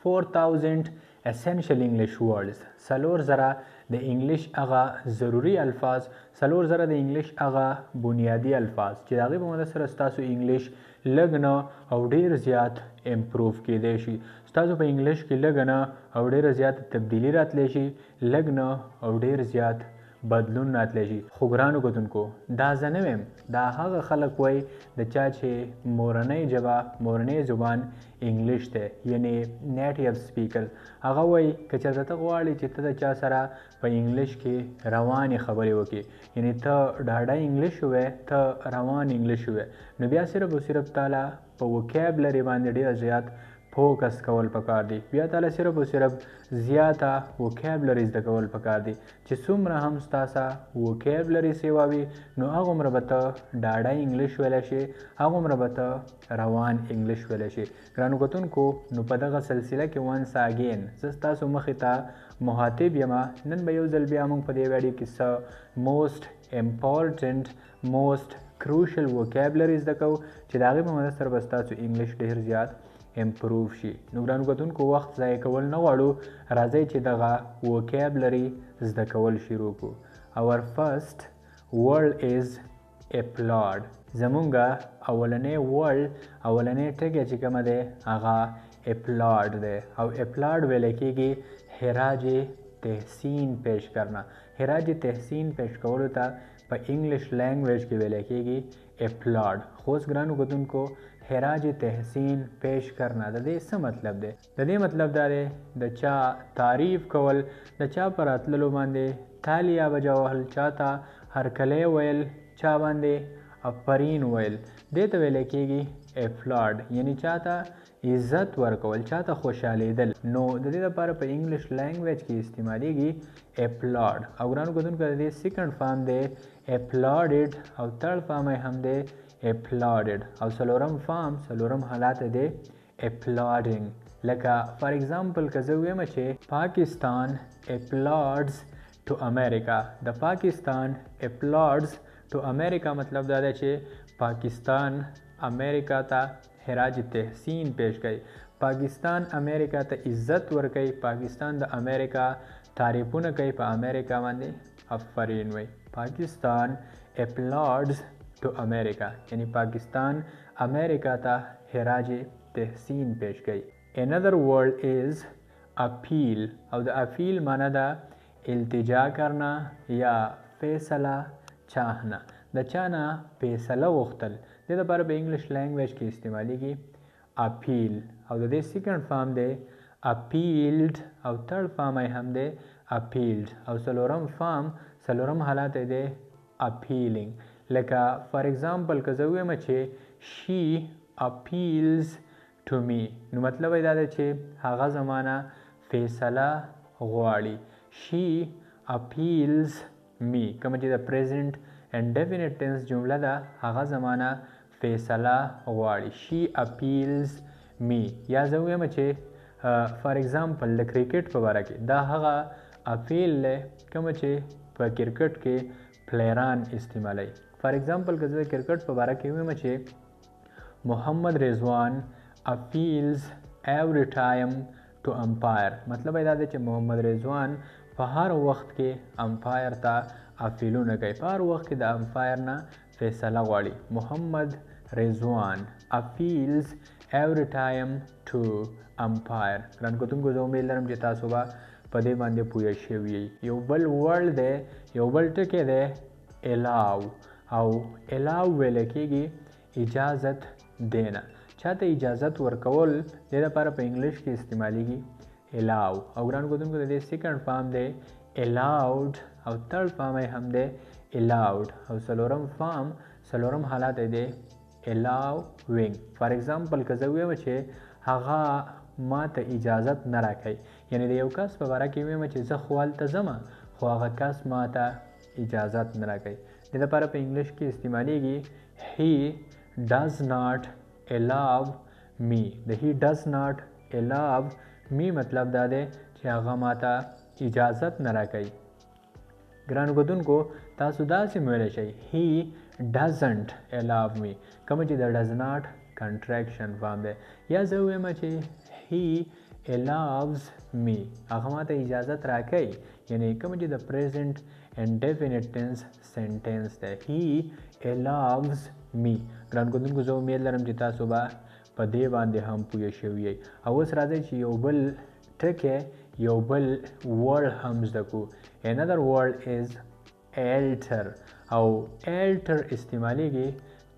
4000 essential English words. سلور زره د انګلیش هغه ضروری الفاظ، سلور زره د انګلیش هغه بنیادی الفاظ چې د هغې په مدد سره ستاسو انګلیش لږ نه او ډیر زیات امپروف کیدای شي. ستاسو په انګلیش کې لږ نه او ډیر زیات تبدیلی راتلی شي، لږ نه او ډیر زیات بدلون راتلی شي. خو ګرانو کتونکو دا زه نه ویم، دا هغه خلک وایي د چا چې مورنۍ ژبه مورنۍ زبان انګلیش دی، یعنی نیټیو سپیکر. هغه وایي که چېرته ته غواړې چې ته د چا سره په انګلیش کې روانې خبرې وکړي، یعنی ته ډاډه انګلیش ووایې، ته روان انګلیش ووایې، نو بیا صرف او صرف تاله په وکیبلري باندې ډېر زیات فوکس کول پکار دی. بیا تعالی صرف او صرف زیاته وکیبلری زده کول پکار دی چې څومره هم ستاسو وکیبلری سیوا وي نو هغومره به ته ډاډه انګلیش ویلی شي، هغومره به ته روان انګلیش ویلی شي. ګرانو کتونکو نو په دغه سلسله کې ونس اګین زه ستاسو مخې ته مخاطب یم. نن به یو ځل بیا موږ په دې ویډیو کې څه موسټ امپورټنټ موسټ کروشل وکیبلری زده کوو چې د هغې په مدد سره به ستاسو انګلیش ډېر زیات امپروف شي. نو ګرانو کتونکو وخت ضایع کول نه غواړو، راځئ چې دغه وکیبلری زده کول شروع کړو. اور فرست ورډ از اپلاډ. زمونږ اولنی ورډ اولنی ټکی چې کومه دی هغه اپلاډ دی او اپلاډ ویلی کېږي خراج تحسین پیش کرنا. خراج تحسین پیش کولو ته په انګلیش لینګویج کې ویلی کېږي اپلاډ. خو اوس ګرانو کتونکو خراج تحسین پیش کرنا د دې څه مطلب دی؟ د دې مطلب دا دی د چا تعریف کول، د چا په راتللو باندې تالیا بجا وهل، چا ته هرکلی ویل، چا باندې افرین ویل، دې ته ویلی کېږي اپلاډ، یعنی چا ته عزت ورکول، چا ته خوشحالیدل. نو د دې لپاره په انګلیش لینګویج کې استعمالیږي اپلاډ. او ګرانو کتونکو د دې سیکنډ فارم دی اپلاډډ او تھرډ فارم یې هم دی اپلاډډ او څلورم فارم څلورم حالت دی اپلاډینګ. لکه فار ایگزامپل که زه ویم چې پاکستان اپلاډز ټو امریکا، د پاکستان اپلاډز ټو امریکا مطلب دا دی چې پاکستان امریکا ته خراج تحسین پیش کوي، پاکستان امریکا ته عزت ورکوي، پاکستان د امریکا تعریفونه کوي، په امریکا باندې افرین وایي. پاکستان اپلاډز ټو امریکا یعنی پاکستان امریکا ته خراج تحسین پیش کوي. another word is appeal او د اپیل معنی ده التجا کرنا یا فیصله چاهنا، د چا نه فیصله غوښتل. دې لپاره په انګلیش لینګویج کې استعمالیږي اپیل او د دې سیکنډ فارم دی اپیلډ او تھرډ فارم یې هم دی اپیلډ او څلورم فارم څلورم حالت یې دی اپیلینګ. لکه فار ایگزامپل که زه ویم چې شي اپیلز ټو می، نو مطلب یې دا دی چې هغه زمانه فیصله غواړي. شي اپیلز می کومه چې د پریزنټ انډیفینټ ټینس جمله ده هغه زمانه فیصله غواړي. شي اپیلز می. یا زه ویم چې فار ایگزامپل د کرکټ په باره کې دا هغه اپیل دی کومه چې په کرکټ کې پلیران استعمالوي. فار ایگزامپل که زه د کرکټ په باره کې ویم چې محمد رضوان اپیلز ایوری ټایم ټو امپایر، مطلب یې دا دی چې محمد رضوان په هر وخت کې امپایر ته اپیلونه کوي، په هر وخت کې د امپایر نه فیصله غواړي. محمد رضوان اپیلز ایوری ټایم ټو امپایر. ګران کتونکو زه امید لرم چې تاسو به په دې باندې پوه شوي یئ. یو بل ورډ دی، یو بل ټکی دی الاو او الاو ویلی کېږي اجازت دینا. چاته اجازت ورکول دې لپاره په انګلیش کې استعمالیږي الاو او ګرانو کتونکو د دې سیکنډ فارم دی الاوډ او تھرډ فارم یې هم دی الاوډ او څلورم فارم څلورم حالت یې دی الاوینګ. فار ایگزامپل که زه ویم چې هغه ما ته اجازت نه راکوي، یعنی د یو کس په باره کې ویم چې زه خو هلته ځم خو هغه کس ما ته اجازت نه راکوي. دې لپاره په انګلیش کې استعمالیږي he does not allow me. د he does not allow me مطلب دا دی چې هغه ما ته اجازت نه راکوي. ګرانو کتونکو تاسو داسې ویلی شئ he doesn't allow me کومه چې د does not کنټریکشن فارم دی. یا زه ویم چې he allows me هغه ماته اجازت راکوي یعنی کوم چې د present indefinite tense sentence ده he allows me ګران کوونکو زه امید لرم چې تاسو به په دې باندې هم پوه شوي یئ او اوس راځئ چې یو بل ټکی یو بل word هم زده کړو another word is alter او alter استعمالیږي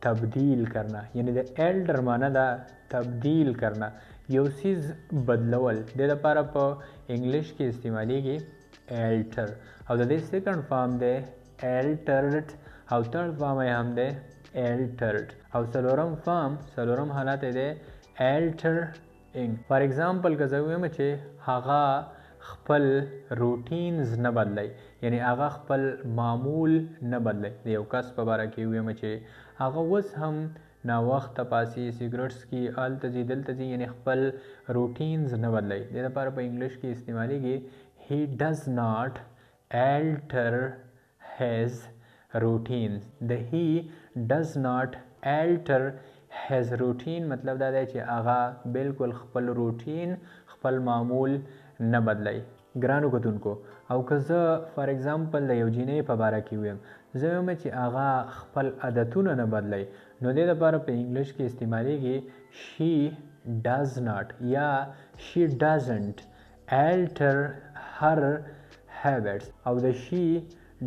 تبدیل کرنا یعنی د alter معنی ده تبدیل کرنا یو سیز بدلول د لپاره په انګلیش کې استعمالیږي alter او د دې سیکنډ فارم ده altered او تھرډ فارم یې هم ده altered او څلورم حالت ده altering فار ایگزامپل که زه ووایم چې هغه خپل روټینز نه بدلی یعنی هغه خپل معمول نه بدلی د یو کس په باره کې ووایم چې هغه اوس هم ناوخته پاسي سیګریټ څکي هلته ځي دلته ځي یعنی خپل روټینز نه بدلی دې لپاره په انګلیش کې استعمالیږي he does not alter his routines the he does not alter his routine مطلب دا دی چې هغه بالکل خپل روټین خپل معمول نه بدلی ګرانو کتونکو او که زه فار ایگزامپل د یو جینۍ په باره کې ویم زه وایم چې هغه خپل عادتونه نه بدلی نو دې لپاره په انګلیش کې استعمالیږي she does not یا she doesn't alter her habits او د she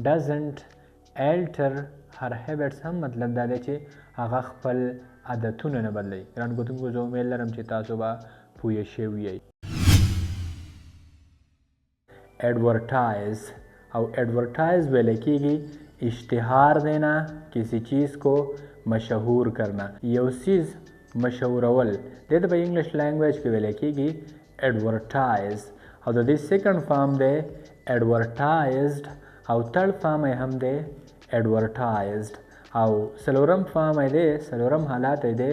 doesn't alter her habits هم مطلب دا دی چې هغه خپل عادتونه نه بدلی ګران کتونکو زه امید لرم چې تاسو به پوه شوي یئ एडवर्टाइज और एडवर्टाइज ویل کېږي اشتهار دینا کسی چیز کو مشهور کرنا یو چیز مشهورول دې ته په انګلیش لینګویج کې ویل کېږي एडवर्टाइज او د دې سیکنډ فارم دی एडवर्टाइज्ड او تھرډ فارم یې هم دی एडवर्टाइज्ड او څلورم فارم یې دی څلورم حالت یې دی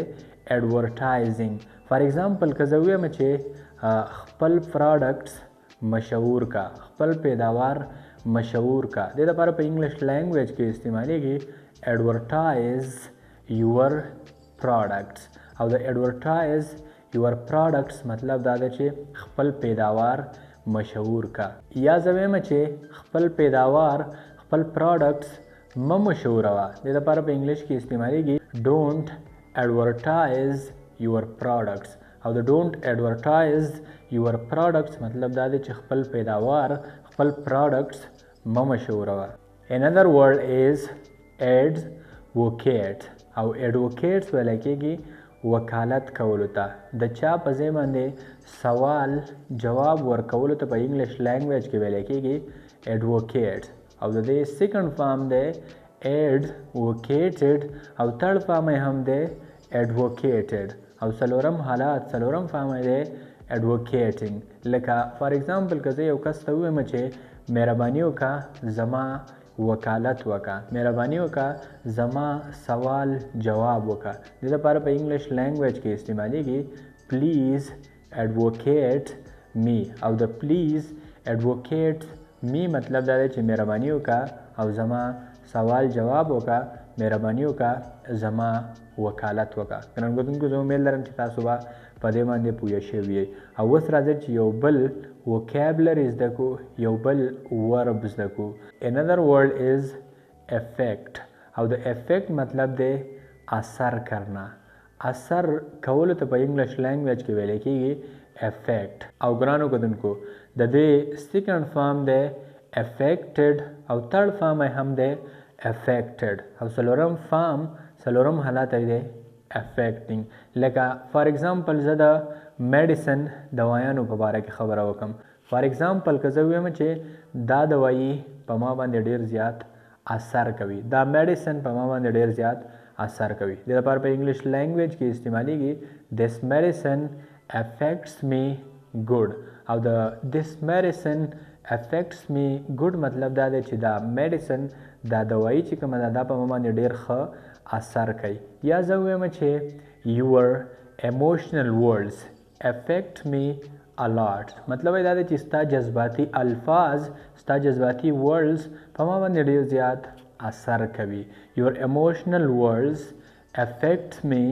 एडवर्टाइزینګ فار ایگزامپل که زه ووایم چې خپل پروډکټس مشهور کا خپل پیداوار مشهور کا دې لپاره په انګلیش لینګویج کې استعمالیږي advertise your products او د advertise your products مطلب دا دی چې خپل پیداوار مشهور کا یا زه وایم چې خپل پیداوار خپل پروډکټس مه مشهوروه دې لپاره په انګلیش کې استعمالیږي don't advertise your products او د don't advertise your products مطلب دا دی چې خپل پیداوار خپل products مه مشهوروه another word is advocate او advocates ویل کېږي وکالت کولو ته د چا په ځای باندې سوال جواب ورکولو ته په انګلیش لینګویج کې ویل کېږي advocate او د دې سیکنډ فارم دی advocated او تھرډ فارم یې هم دی advocated او څلورم حالت څلورم فارم یې دی advocating لکه فار ایگزامپل که زه یو کس ته ووایم چې مهرباني وکړه زما وکالت وکړه مهرباني وکړه زما سوال جواب وکړه دې لپاره په انګلیش لینګویج کې استعمالیږي پلیز advocate me او د پلیز advocate me مطلب دا دی چې مهرباني وکړه او زما سوال جواب وکړه مهرباني وکړه زما وکالت وکړه ګران کتونکو زه امید لرم چې تاسو به په دې باندې پوه شوي یئ او اوس راځئ چې یو بل vocabulary زده کړو یو بل ورب زده کړو another word is effect او د effect مطلب دی اثر کرنا اثر کولو ته په انګلیش لینګویج کې ویل کېږي effect او ګرانو کتونکو د دې سیکنډ فارم دی affected او تھرډ فارم یې هم دی affected او څلورم حالت یې دی affecting لکه فار ایگزامپل زه د میډیسن دوایانو په باره کې خبره وکم فار ایگزامپل که زه ووایم چې دا دوایي په ما باندې ډیر زیات اثر کوي دا میډیسن په ما باندې ډیر زیات اثر کوي دې لپاره په انګلیش لینګویج کې استعمالیږي this medicine affects me good او د this medicine affects me good مطلب دا دی چې دا میډیسن دا دوایي چې کومه ده دا په ما باندې ډیر ښه اثر کوي یا زه ووایم چې your emotional words affect me a lot مطلب دا دی چې ستا جذباتي الفاظ ستا جذباتي words په ما باندې ډیر زیات اثر کوي your emotional words affect me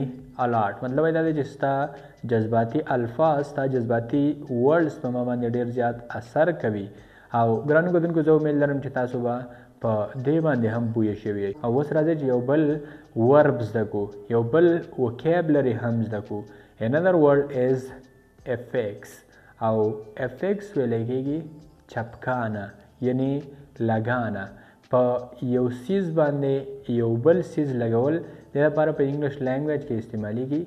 الاټ مطلب دا دی چې ستا جذباتي الفاظ ستا جذباتي ورډز په ما باندې ډېر زیات اثر کوي. او ګرانو کتونکو زه امید لرم چې تاسو به په دې باندې هم پوه شوي او اوس راځئ چې یو بل ورب زده کړو، یو بل وکیبلري هم زده کړو. another word is affix او affix ویلی کېږي چپکانه یعنی لګانه. په یو سیز باندې یو بل سیز لګول د لپاره په انګلیش لینګویج کې استعمالیږي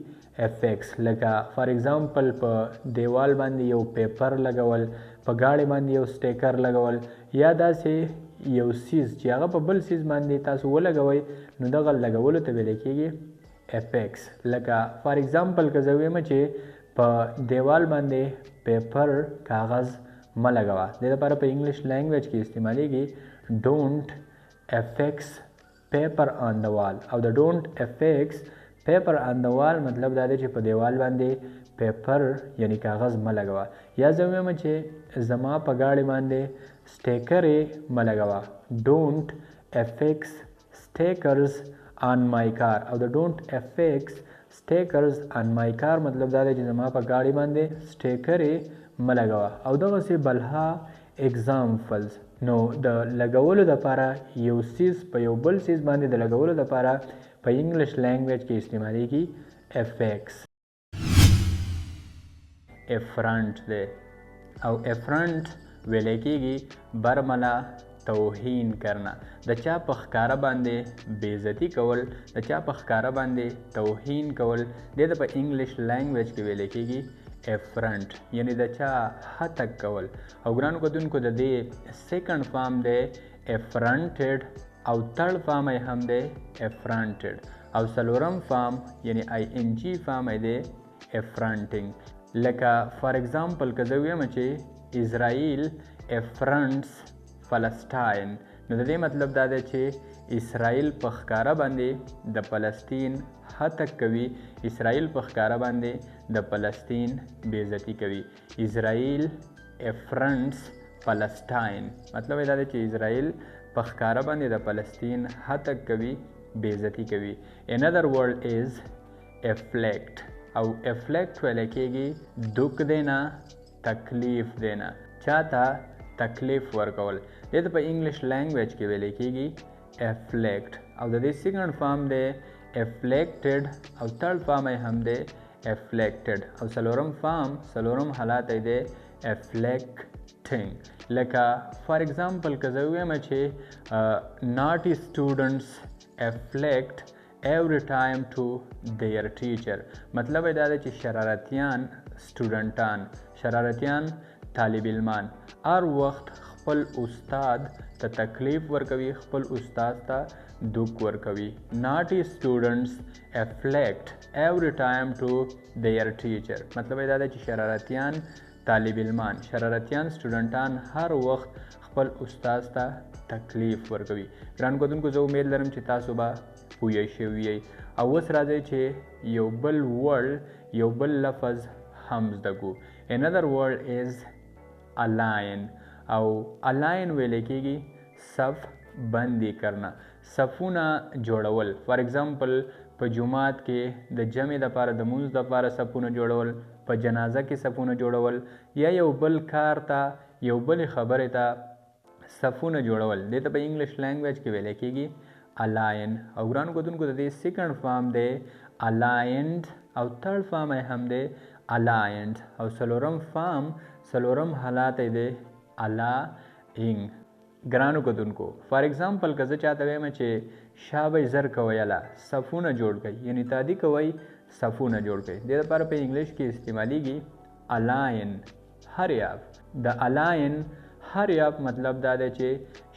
افیکس. لکه فار ایگزامپل په دیوال باندې یو پیپر لګول، په گاډي باندې یو سټیکر لګول، یا داسې یو سیز چې هغه په بل سیز باندې تاسو ولګوئ نو دغه لګولو ته ویل کېږي افیکس. لکه فار ایگزامپل که زه ویم چې په دیوال باندې پیپر کاغذ مه لګوه، د لپاره په انګلیش لینګویج کې استعمالیږي don't affix paper on the wall. او د don't affix paper on the wall مطلب دا دی چې په دیوال باندې پیپر یعنی کاغذ مه لګوه. یا زه ویم چې زما په ګاډي باندې سټیکر یې مه لګوه don't affix stickers on my car. او د don't affix stickers on my car مطلب دا دی چې زما په ګاډي باندې سټیکر یې مه لګوه. او دغسې بلها examples. نو د لګولو دپاره یو سیز په یو بل سیز باندې د لګولو دپاره په انګلیش لینګویج کې استعمالیږي افیکس. افرنٹ دی او افرنٹ ویلی کېږي برملا توهین کرنا، د چا په ښکاره باندې بېعزتي کول، د چا په ښکاره باندې توهین کول، دې ته په انګلیش لینګویج کې ویلی کېږي افرنٹ یعنی د چا هتک کول. او ګرانو کتونکو د دې سیکنډ فارم دی افرنټډ او تھرډ فارم یې هم دی افرنټډ او څلورم فارم یعنی آی ان جی فارم یې دی افرنټینګ. لکه فار ایگزامپل که زه ویم چې اسرائیل افرنټس فلسطین نو د دې مطلب دا دی چې اسرائیل په ښکاره باندې د فلسطین هتک کوي، اسرائیل په ښکاره باندې د فلسطین بېعزتي کوي. اسرائیل افرنټس فلسطین مطلب دا دی چې اسرائیل په ښکاره باندې د فلسطین هتک کوي، بېعزتي کوي. another word is afflict او afflict ویلی کېږي دک دینا، تکلیف دینا، چاته تکلیف ورکول. دې ته په انګلیش لینګویج کې ویلی کېږي afflict او د دې سیکنډ فارم دی afflicted او تھرډ فارم یې هم دی afflicted او څلورم حالت یې دی afflicting. لکه فار ایگزامپل که زه ویم چې naughty students afflict every time to their teacher مطلب یې دا دی چې شرارتیان سټوډنټان، شرارتیان طالب علمان هر وخت خپل استاد ته تکلیف ورکوي، خپل استاد ته دک ورکوي. naughty students afflict every time to their teacher مطلب یې دا دی چې شرارتیان طالب علمان، شرارتیان سټوډنټان هر وخت خپل استاد ته تکلیف ورکوي. ګرانو کتونکو زه امید لرم چې تاسو به پوه شوي یئ. او اوس راځئ چې یو بل ورډ یو بل لفظ هم زده کړو. another word is align او align ویلی کېږي صف بندي کرنا، صفونه جوړول. فار ایگزامپل په جومات کې د جمع دپاره د مونځ دپاره صفونه جوړول، په جنازه کې صفونه جوړول، یا یو بل کار ته یو بلې خبرې ته صفونه جوړول. دې ته په انګلیش لینګویج کې ویلی کېږي الاین. او ګرانو کتونکو د دې سیکنډ فارم دی الاینډ او تھرډ فارم یې هم دی الاینډ او څلورم حالت یې دی الاینګ. ګرانو کتونکو فار ایگزامپل که زه چاته ویم چې شابه زر کوئ اله صفونه جوړ کړئ یعنی تادي کوئ صفونه جوړ کړئ. دې لپاره په انګلیش کې استعمالیږي الاین hurry up. د الاین hurry up مطلب دا دی چې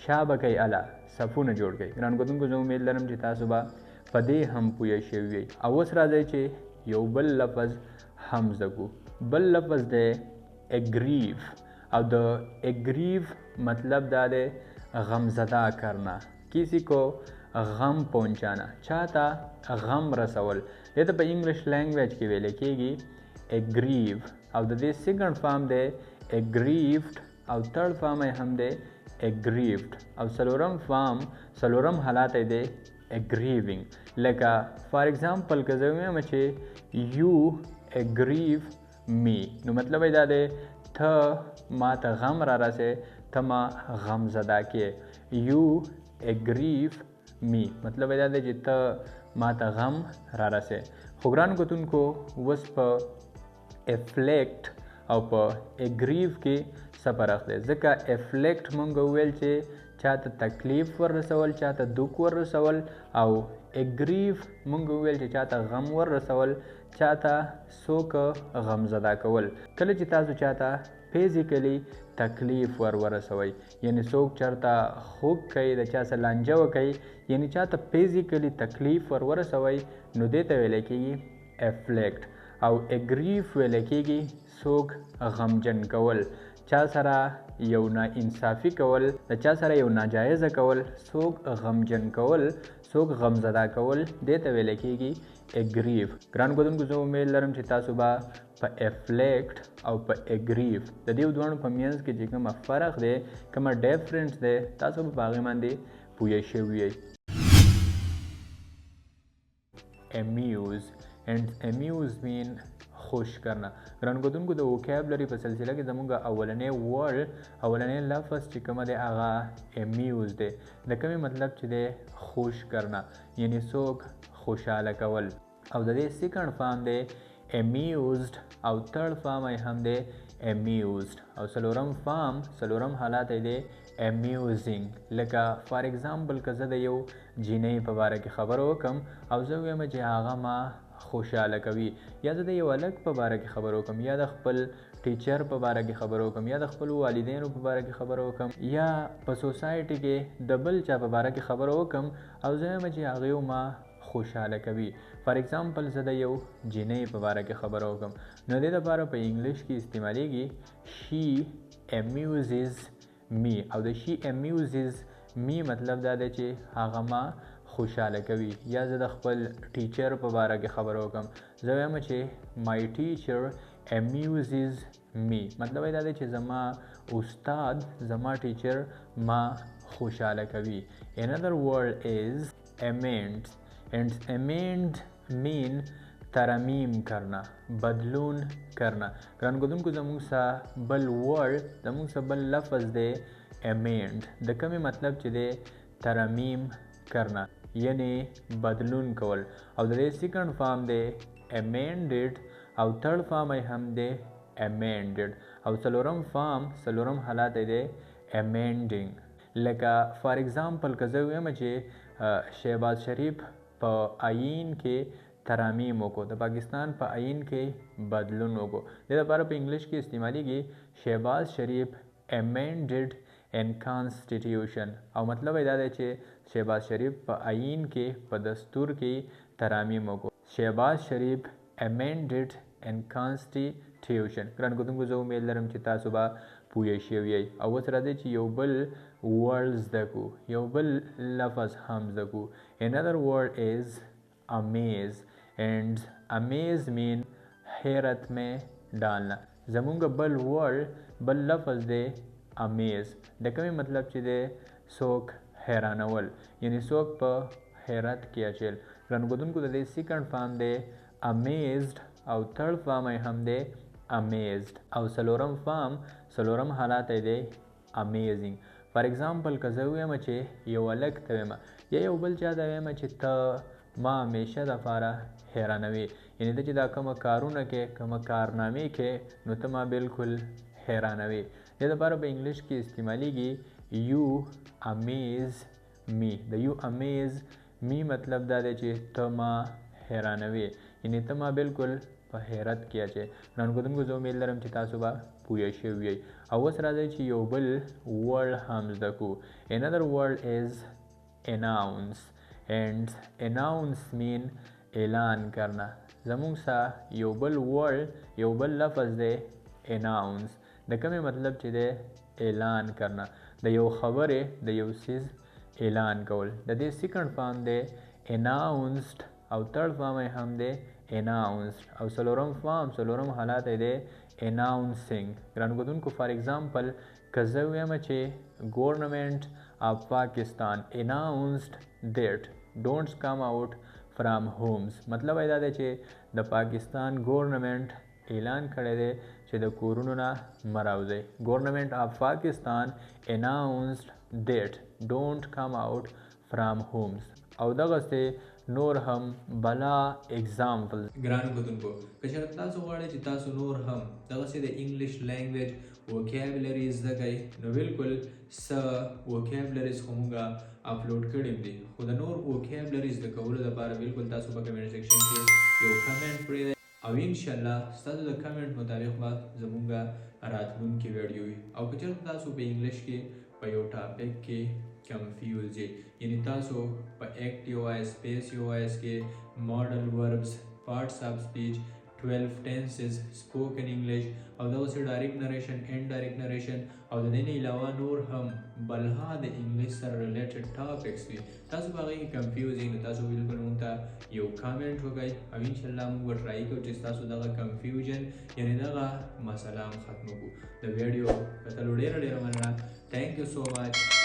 شابه کوئ اله صفونه جوړ کړئ. ګرانو کتونکو زه امید لرم چې تاسو به په دې هم پوه شوي یئ. او اوس راځئ چې یو بل لفظ هم زده کړو. بل لفظ دی اګریو او د اګریو مطلب دا دی غمزدہ کرنا، کسی کو غم پہنچانا، چاہتا غم رسول. دې ته په انګلیش لینګویج کې ویلی کېږي اګریو او د دې سیکنډ فارم دی اګریوډ او تھرډ فارم یې هم دی اګریوډ او څلورم حالت یې دی اګریوینګ. لکه فار ایگزامپل که زه ووایم چې یو اګریو می، نو مطلب یې دا دی ته ما ته غم را رسې، ته ما غم زده کې. یو اګریو می مطلب یې دا دی چې ته ما ته غم را رسې. خو ګرانو کتونکو اوس په افلیکټ او په اګریو کې څه فرق دی؟ ځکه افلیکټ مونږ وویل چې چاته تکلیف ور رسول، چاته دوک ور رسول، او اګریو مونږ وویل چې چاته غم ور رسول، چاته څوک غمزده کول. کله چې تاسو چاته فزیکلی تکلیف ور ورسوئ، یعنی څوک چېرته خوږ کوي، د چا څه لانجه وکوي، یعنی چاته فزیکلی تکلیف ور ورسوئ، نو دې ته ویلی کېږي افلیکټ. او اګریو ویلی کېږي څوک غمجن کول، چا سره یو ناانصافي کول، د چا سره یو ناجایزه کول، څوک غمجن کول، څوک غمزده کول، دې ته ویلی کېږي اګریو. ګرانو کتونکو زه امید لرم چې تاسو به په افلیکټ او په اګریو د دې دواړو په منځ کې چې کومه فرق دی، کومه ډیفرنس دی، تاسو به په هغې باندې پوه شوي یئ. اميوز and amuse mean خوش کرنا. ګرانو کتونکو د وکیبلري په سلسله کې زموږ اولنی ورډ، اولنی لفظ چې کومه دی هغه امیوز دی، د کومې مطلب چې دی خوش کرنا، یعنی څوک خوشحاله کول. او د دې سیکنډ فارم دی امیوزډ، او تھرډ فارم یې هم دی امیوزډ، او څلورم حالت یې دی امیوزینګ. لکه فار ایگزامپل که زه د یو جینۍ په باره کې خبره وکړم او زه ووایم چې هغه ما خوشحاله کوي، یا زه د یو هلک په باره کې خبره وکړم، یا د خپل ټیچر په باره کې خبره وکړم، یا د خپلو والدینو په باره کې خبره وکړم، یا په سوسایټي کې د بل چا په باره کې خبره وکړم او زه وایم چې هغې ما خوشحاله کوي. فار ایگزامپل زه د یو جینۍ په باره کې خبره وکړم، نو دې دپاره په انګلیش کې استعمالیږي شي امیوزز می. او د شي امیوزز می مطلب دا دی چې هغه ما خوشحاله کوي. یا زه د خپل ټیچر په باره کې خبره وکړم، زه وایم چې مای ټیچر امیوزز می، مطلب یې دا دی چې زما استاد، زما ټیچر ما خوشحاله کوي. another word is amends and amend mean ترمیم کرنا، بدلون کرنا. ګرانو کتونکو زموږ څخه بل ورډ، زموږ څخه بل لفظ دی امینډ، د کومې مطلب چې دی ترمیم کرنا، یعنی بدلون کول. او د دې سیکنډ فارم دی امینډډ، او تھرډ فارم یې هم دی امینډډ، او څلورم حالت یې دی امینډینګ. لکه فار ایگزامپل که زه ووایم چې شهباز شریف په آیین کې ترامیم وکړو، د پاکستان په آیین کې بدلون وکړو، دې لپاره په انګلیش کې استعمالیږي شهباز شریف امینډډ ان کانسټیټیوشن. او مطلب یې دا دی چې شهباز شریف په آیین کې په دستور کې ترامیم وکړو. شهباز شریف امینډډ ان کانسټیټیوشن. ګرانو کتونکو زه امید لرم چې تاسو به پوه شوي یئ. او اوس راځئ چې یو بل ورډ زده کړو، یو بل لفظ هم زده کړو. another word is amaze and amaze mean حیرت میں ڈالنا. زمونږ بل ورډ، بل لفظ دی امیز، د کومې مطلب چې دی څوک حیرانول، یعنی څوک په حیرت کې اچول. ګرانو کتونکو د دې سیکنډ فارم دی امیزډ، او تھرډ فارم یې هم دی امیزډ، او څلورم حالت یې دی امیزینګ. فار ایگزامپل که زه ووایم چې یو هلک ته ویم یا یو بل چا ته ویم چې ته ما همیشه دپاره حیرانوي، یعنی ته چې دا کومه کارونه کې، کومه کارنامې کې، نو ته ما بالکل حیرانوي. دې دپاره په انګلیش کې استعمالیږي یو امیز می. د یو امیز می مطلب دا دی چې ته ما حیرانوي، یعنی ته ما بالکل په حیرت کې اچې. ګرانو کتونکو زه امید لرم چې تاسو به پوه شوي یئ. او اوس راځئ چې یو بل ورډ هم زده کړو. another word is announce and announce mean اعلان کرنا. زموږ څخه یو بل ورډ، یو بل لفظ دی announce، د کومې مطلب چې دی اعلان کرنا، د یو خبرې، د یو څیز اعلان کول. د دې سیکنډ فارم دی announced، او تھرډ فارم یې هم دی announced، او څلورم حالت یې دی announcing. ګرانو کتونکو فار ایگزامپل که زه ووایم چې ګورنمنټ آف پاکستان announced that don't come out from homes मतलब دا دی چې د پاکستان ګورنمنت اعلان کړی دی چې د کورونو نه مه راوځئ. ګورنمنت آف پاکستان اناؤنسډ دیٹ ډونټ کم آؤٹ فرام ہومز. او دغسې نور هم بلا اگزامپل. ګرانو کتونکو که چېرته تاسو غواړئ چې تاسو نور هم دغسې د انګلیش لینګویج وکیبلري زده کړئ نو بالکل څه وکیبلریز خو موږ اپلوډ کړي دي خو د نور وکیبلري زده کولو لپاره بالکل تاسو په کمنټ سیکشن کې یو کمنټ پرېږدئ او انشاءالله ستاسو د کمنټ مطابق به زموږ راتلونکي ویډیو وي. او که چېرته تاسو په انګلیش کې په یو ټاپک کې کنفیوز یې یعنی تاسو په ایکټیو وایس پیسیو وایس کې ماډل وربس پارټس آف سپیچ 12 tenses spoken English او دغسې ډایرکټ نریشن ان ډایرکټ نریشن او د دې نه علاوه نور هم بلها د انګلیش سره ریلیټډ ټاپکس وي تاسو په هغې کې کنفیوز یئ نو تاسو بالکل موږ ته یو کامنټ وکړئ او انشاءالله موږ به ټرای کوو چې ستاسو دغه کنفیوژن یعنې دغه مسله هم ختمه کړو. د ویډیو کتلو ډېره مننه. تھینک یو سو مچ.